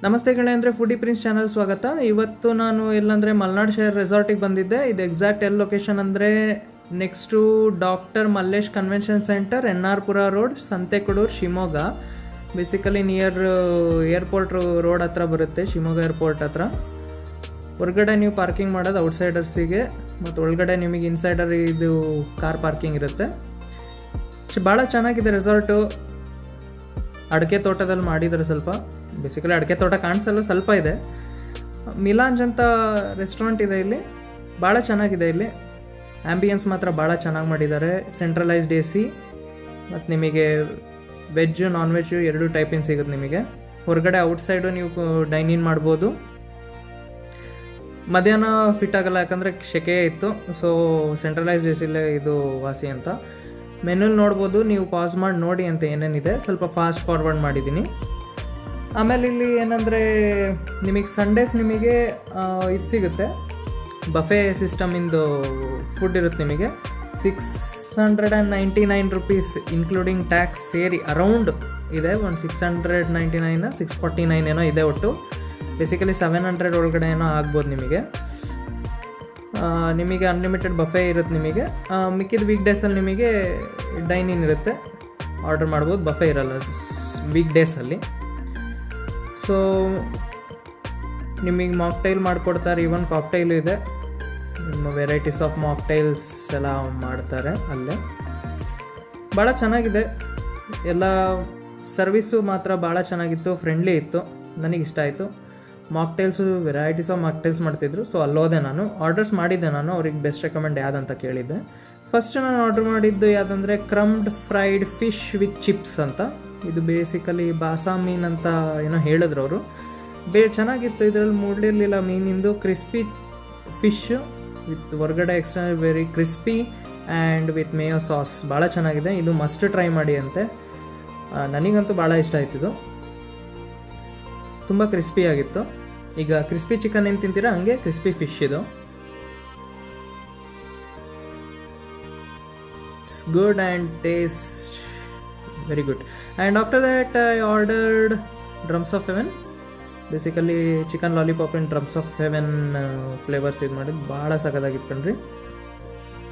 ನಮಸ್ತೆ ಗೆಳೆಯಂದ್ರೆ foodie prince channel ಸ್ವಾಗತ. ಇವತ್ತು ನಾನು ಎಲ್ಲಂದರೆ ಮಲ್ನಾಡ್ ಶೇರ್ ರೆಸಾರ್ಟಿಗೆ ಬಂದಿದ್ದೆ. ಇದು ಎಕ್ಸಾಕ್ಟ್ ಎಲ್ಲಿ ಲೊಕೇಶನ್ ಅಂದರೆ next doctor Mallesh convention center, NR Pura road, Santhekodur, Shivamogga. Basically near airport road ಹತ್ರ ಬರುತ್ತೆ, ಶಿವಮೊಗ್ಗ ಏರ್ಪೋರ್ಟ್ ಹತ್ರ. ಹೊರಗಡೆ ನೀವು ಪಾರ್ಕಿಂಗ್ ಮಾಡೋದು ಔಟ್ಸೈಡರ್ಸಿಗೆ, ಮತ್ತು ಒಳಗಡೆ ನಿಮಗೆ ಇನ್ಸೈಡರ್ ಇದು ಕಾರ್ ಪಾರ್ಕಿಂಗ್ ಇರುತ್ತೆ. ಭಾಳ ಚೆನ್ನಾಗಿದೆ ರೆಸಾರ್ಟು. ಅಡಿಕೆ ತೋಟದಲ್ಲಿ ಮಾಡಿದ್ದಾರೆ. ಸ್ವಲ್ಪ ಬೇಸಿಕಲಿ ಅಡಿಕೆ ತೋಟ ಕಾಣಿಸಲು ಸ್ವಲ್ಪ ಇದೆ. ಮಿಲಾಂಜ್ ಅಂತ ರೆಸ್ಟೋರೆಂಟ್ ಇದೆ ಇಲ್ಲಿ, ಭಾಳ ಚೆನ್ನಾಗಿದೆ. ಇಲ್ಲಿ ಆ್ಯಂಬಿಯನ್ಸ್ ಮಾತ್ರ ಭಾಳ ಚೆನ್ನಾಗಿ ಮಾಡಿದ್ದಾರೆ. ಸೆಂಟ್ರಲೈಸ್ಡ್ AC ಮತ್ತು ನಿಮಗೆ ವೆಜ್ ನಾನ್ ವೆಜ್ ಎರಡು ಟೈಪಿನ ಸಿಗುತ್ತೆ ನಿಮಗೆ. ಹೊರಗಡೆ ಔಟ್ಸೈಡು ನೀವು ಡೈನ್ ಇನ್ ಮಾಡ್ಬೋದು. ಮಧ್ಯಾಹ್ನ ಫಿಟ್ ಆಗಲ್ಲ, ಯಾಕಂದರೆ ಸೆಕೆ ಇತ್ತು. ಸೊ ಸೆಂಟ್ರಲೈಸ್ಡ್ ACಲೇ ಇದು ವಾಸಿ ಅಂತ. ಮೆನುಲ್ ನೋಡ್ಬೋದು, ನೀವು ಪಾಸ್ ಮಾಡಿ ನೋಡಿ ಅಂತ ಏನೇನಿದೆ. ಸ್ವಲ್ಪ ಫಾಸ್ಟ್ ಫಾರ್ವರ್ಡ್ ಮಾಡಿದ್ದೀನಿ. ಆಮೇಲೆ ಇಲ್ಲಿ ಏನಂದರೆ ನಿಮಗೆ ಸಂಡೇಸ್ ನಿಮಗೆ ಇದು ಸಿಗುತ್ತೆ, ಬಫೆ ಸಿಸ್ಟಮಿಂದು ಫುಡ್ ಇರುತ್ತೆ ನಿಮಗೆ. 699 ರುಪೀಸ್ ಇನ್ಕ್ಲೂಡಿಂಗ್ ಟ್ಯಾಕ್ಸ್ ಸೇರಿ ಅರೌಂಡ್ ಇದೆ. ಒಂದು 699 649 ಏನೋ ಇದೆ ಒಟ್ಟು. ಬೇಸಿಕಲಿ 700 ಒಳಗಡೆ ಏನೋ ಆಗ್ಬೋದು ನಿಮಗೆ. ನಿಮಗೆ ಅನ್ಲಿಮಿಟೆಡ್ ಬಫೆ ಇರುತ್ತೆ ನಿಮಗೆ. ಮಿಕ್ಕಿದ ವೀಕ್ ಡೇಸಲ್ಲಿ ನಿಮಗೆ ಡೈನ್ ಇನ್ ಇರುತ್ತೆ, ಆರ್ಡರ್ ಮಾಡ್ಬೋದು. ಬಫೆ ಇರಲ್ಲ ವೀಕ್ ಡೇಸಲ್ಲಿ. ಸೊ ನಿಮಗೆ ಮಾಕ್ಟೈಲ್ ಮಾಡಿಕೊಡ್ತಾರೆ, ಈವನ್ ಕಾಕ್ಟೈಲು ಇದೆ. ನಿಮ್ಮ ವೆರೈಟೀಸ್ ಆಫ್ ಮಾಕ್ಟೈಲ್ಸ್ ಎಲ್ಲ ಮಾಡ್ತಾರೆ ಅಲ್ಲೇ. ಭಾಳ ಚೆನ್ನಾಗಿದೆ. ಎಲ್ಲ ಸರ್ವಿಸು ಮಾತ್ರ ಭಾಳ ಚೆನ್ನಾಗಿತ್ತು, ಫ್ರೆಂಡ್ಲಿ ಇತ್ತು, ನನಗಿಷ್ಟ ಆಯಿತು. ಮಾಕ್ಟೈಲ್ಸು ವೆರೈಟೀಸ್ ಆಫ್ ಮಾಕ್ಟೈಲ್ಸ್ ಮಾಡ್ತಿದ್ರು. ಸೊ ಅಲ್ಲೋದೆ ನಾನು ಆರ್ಡರ್ಸ್ ಮಾಡಿದ್ದೆ. ನಾನು ಅವ್ರಿಗೆ ಬೆಸ್ಟ್ ರೆಕಮೆಂಡ್ ಯಾವುದಂತ ಕೇಳಿದ್ದೆ. ಫಸ್ಟ್ ನಾನು ಆರ್ಡರ್ ಮಾಡಿದ್ದು ಯಾವುದಂದರೆ ಕ್ರಮ್ಡ್ ಫ್ರೈಡ್ ಫಿಶ್ ವಿತ್ ಚಿಪ್ಸ್ ಅಂತ. ಇದು ಬೇಸಿಕಲಿ ಬಾಸಾ ಮೀನು ಅಂತ ಏನೋ ಹೇಳಿದ್ರು ಅವರು. ಚೆನ್ನಾಗಿತ್ತು. ಇದರಲ್ಲಿ ಮೂಡಲಿರಲಿಲ್ಲ ಮೀನಿಂದು. ಕ್ರಿಸ್ಪಿ ಫಿಶ್ ವಿತ್ ಹೊರಗಡೆ extra very crispy and with Mayo sauce. ಭಾಳ ಚೆನ್ನಾಗಿದೆ. ಇದು ಮಸ್ಟ್ ಟ್ರೈ ಮಾಡಿ ಅಂತೆ. ನನಗಂತೂ ಭಾಳ ಇಷ್ಟ ಆಯ್ತಿದ್ದು. ತುಂಬ ಕ್ರಿಸ್ಪಿಯಾಗಿತ್ತು. ಈಗ ಕ್ರಿಸ್ಪಿ ಚಿಕನ್ ಏನು ತಿಂತೀರಾ ಹಂಗೆ ಕ್ರಿಸ್ಪಿ ಫಿಶ್ ಇದು. It's good and taste very good. And after that I ordered drums of Heaven. Basically chicken lollipop and drums of Heaven flavours ಇದು ಮಾಡಿದ್ದು ಭಾಳ ಸಖತ್ತಾಗಿತ್ತು ಕಣ್ರಿ.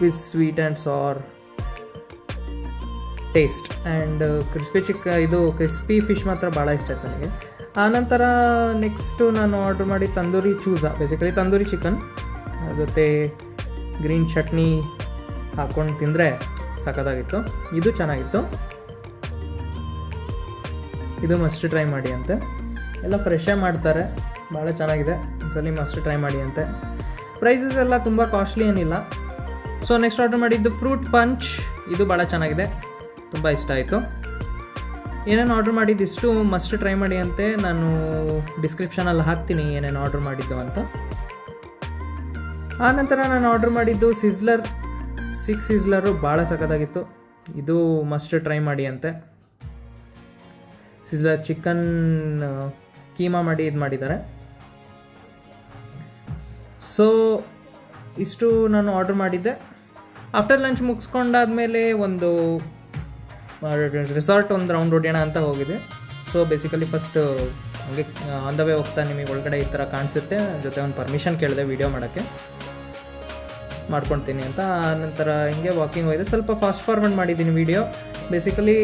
With sweet and sir taste and crispy ಇದು crispy fish ಮಾತ್ರ ಭಾಳ ಇಷ್ಟ ಆಯ್ತು ನನಗೆ. ಆನಂತರ ನೆಕ್ಸ್ಟು ನಾನು ಆರ್ಡ್ರ್ ಮಾಡಿ ತಂದೂರಿ ಚೂಸಾ. ಬೇಸಿಕಲಿ ತಂದೂರಿ ಚಿಕನ್ ಜೊತೆ ಗ್ರೀನ್ ಚಟ್ನಿ ಹಾಕ್ಕೊಂಡು ತಿಂದರೆ ಸಖತ್ತಾಗಿತ್ತು. ಇದು ಚೆನ್ನಾಗಿತ್ತು. ಇದು ಮಸ್ಟ್ ಟ್ರೈ ಮಾಡಿ ಅಂತೆ. ಎಲ್ಲ ಫ್ರೆಶೇ ಮಾಡ್ತಾರೆ, ಭಾಳ ಚೆನ್ನಾಗಿದೆ. ಒಂದ್ಸಲಿ ಮಸ್ಟ್ ಟ್ರೈ ಮಾಡಿ ಅಂತೆ. ಪ್ರೈಸಸ್ ಎಲ್ಲ ತುಂಬ ಕಾಸ್ಟ್ಲಿ ಏನಿಲ್ಲ. ಸೊ ನೆಕ್ಸ್ಟ್ ಆರ್ಡರ್ ಮಾಡಿದ್ದು ಫ್ರೂಟ್ ಪಂಚ್. ಇದು ಭಾಳ ಚೆನ್ನಾಗಿದೆ, ತುಂಬ ಇಷ್ಟ ಆಯಿತು. ಏನೇನು ಆರ್ಡ್ರ್ ಮಾಡಿದ್ದು ಇಷ್ಟು ಮಸ್ಟ್ ಟ್ರೈ ಮಾಡಿ ಅಂತೆ. ನಾನು ಡಿಸ್ಕ್ರಿಪ್ಷನಲ್ಲಿ ಹಾಕ್ತೀನಿ ಏನೇನು ಆರ್ಡ್ರ್ ಮಾಡಿದ್ದು ಅಂತ. ಆನಂತರ ನಾನು ಆರ್ಡ್ರ್ ಮಾಡಿದ್ದು ಸಿಜ್ಲರ್ 6 ಸಿಜ್ಲರು. ಭಾಳ ಸಖತ್ತಾಗಿತ್ತು. ಇದು ಮಸ್ಟ್ ಟ್ರೈ ಮಾಡಿ ಅಂತೆ. ಸಿಜ್ಲರ್ ಚಿಕನ್ ಕೀಮಾ ಮಾಡಿ ಇದು ಮಾಡಿದ್ದಾರೆ. ಸೊ ಇಷ್ಟು ನಾನು ಆರ್ಡ್ರ್ ಮಾಡಿದ್ದೆ. ಆಫ್ಟರ್ ಲಂಚ್ ಮುಗಿಸ್ಕೊಂಡಾದ್ಮೇಲೆ ಒಂದು ರೆಸಾರ್ಟ್ ಒಂದು ರೌಂಡ್ ಹೊಡೆಯೋಣ ಅಂತ ಹೋಗಿದೆ. ಸೊ ಬೇಸಿಕಲಿ ಫಸ್ಟು ಹಂಗೆ ಆನ್ ದ ವೇ ಹೋಗ್ತಾ ನಿಮಗೆ ಒಳಗಡೆ ಈ ಥರ ಕಾಣಿಸುತ್ತೆ. ಜೊತೆ ಒಂದು ಪರ್ಮಿಷನ್ ಕೇಳಿದೆ ವೀಡಿಯೋ ಮಾಡೋಕ್ಕೆ, ಮಾಡ್ಕೊಳ್ತೀನಿ ಅಂತ. ನಂತರ ಹಿಂಗೆ ವಾಕಿಂಗ್ ಹೋಗಿದೆ. ಸ್ವಲ್ಪ ಫಾಸ್ಟ್ ಫಾರ್ವರ್ಡ್ ಮಾಡಿದ್ದೀನಿ ವೀಡಿಯೋ. ಬೇಸಿಕಲಿ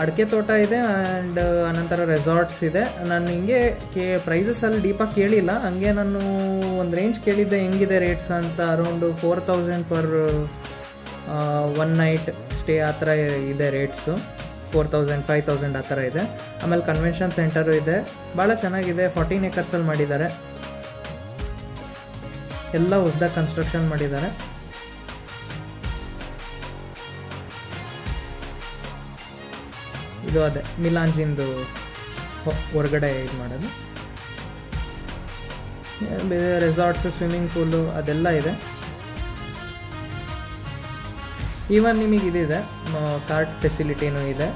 ಅಡಿಕೆ ತೋಟ ಇದೆ ಆ್ಯಂಡ್ ಅನಂತರ ರೆಸಾರ್ಟ್ಸ್ ಇದೆ. ನಾನು ಹಿಂಗೆ ಪ್ರೈಸಸಲ್ಲಿ ಡೀಪಾಗಿ ಕೇಳಿಲ್ಲ, ಹಂಗೆ ನಾನು ಒಂದು ರೇಂಜ್ ಕೇಳಿದ್ದೆ ಹೆಂಗಿದೆ ರೇಟ್ಸ್ ಅಂತ. ಅರೌಂಡು 4000 ಪರ್ 1 ನೈಟ್ ಸ್ಟೇ ಆ ಥರ ಇದೆ ರೇಟ್ಸು. 4000 5000 ಆ ಥರ ಇದೆ. ಆಮೇಲೆ ಕನ್ವೆನ್ಷನ್ ಸೆಂಟರು ಇದೆ, ಭಾಳ ಚೆನ್ನಾಗಿದೆ. 14 ಏಕರ್ಸಲ್ಲಿ ಮಾಡಿದ್ದಾರೆ. ಎಲ್ಲ ಹೊಸದಾಗಿ ಕನ್ಸ್ಟ್ರಕ್ಷನ್ ಮಾಡಿದ್ದಾರೆ. ಇದು ಅದೇ ಮಿಲಾಂಜಿಂದು ಹೊರಗಡೆ ಇದು ಮಾಡೋದು. ಬೇರೆ ರೆಸಾರ್ಟ್ಸ್, ಸ್ವಿಮ್ಮಿಂಗ್ ಪೂಲು ಅದೆಲ್ಲ ಇದೆ. ಈವನ್ ನಿಮಗೆ ಇದಿದೆ, ಕಾರ್ಟ್ ಫೆಸಿಲಿಟಿನೂ ಇದೆ.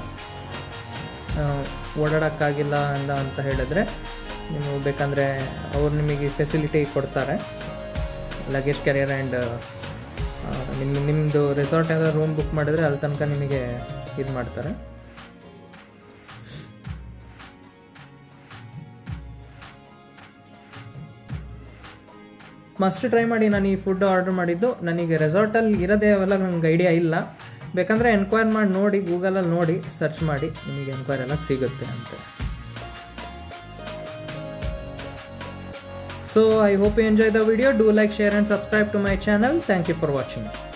ಓಡಾಡೋಕ್ಕಾಗಿಲ್ಲ ಅಂತ ಹೇಳಿದ್ರೆ ನೀವು ಬೇಕಂದರೆ ಅವ್ರು ನಿಮಗೆ ಫೆಸಿಲಿಟಿ ಕೊಡ್ತಾರೆ. ಲಗೇಜ್ ಕ್ಯಾರಿಯರ್ ಆ್ಯಂಡ್ ನಿಮ್ಮದು ರೆಸಾರ್ಟ್ ಏನಾದರೂ ರೂಮ್ ಬುಕ್ ಮಾಡಿದ್ರೆ ಅಲ್ಲಿ ತನಕ ನಿಮಗೆ ಇದು ಮಾಡ್ತಾರೆ. ಮಸ್ಟ್ ಟ್ರೈ ಮಾಡಿ. ನಾನು ಈ ಫುಡ್ ಆರ್ಡರ್ ಮಾಡಿದ್ದು, ನನಗೆ ರೆಸಾರ್ಟಲ್ಲಿ ಇರೋದೇ ಅವೆಲ್ಲ ನಂಗೆ ಐಡಿಯಾ ಇಲ್ಲ. ಬೇಕಂದರೆ ಎನ್ಕ್ವೈರ್ ಮಾಡಿ ನೋಡಿ, ಗೂಗಲಲ್ಲಿ ನೋಡಿ ಸರ್ಚ್ ಮಾಡಿ, ನಿಮಗೆ ಎನ್ಕ್ವೈರ್ ಎಲ್ಲ ಸಿಗುತ್ತೆ ಅಂತ. So I hope you enjoy the video. Do like, share and subscribe to my channel. Thank you for watching.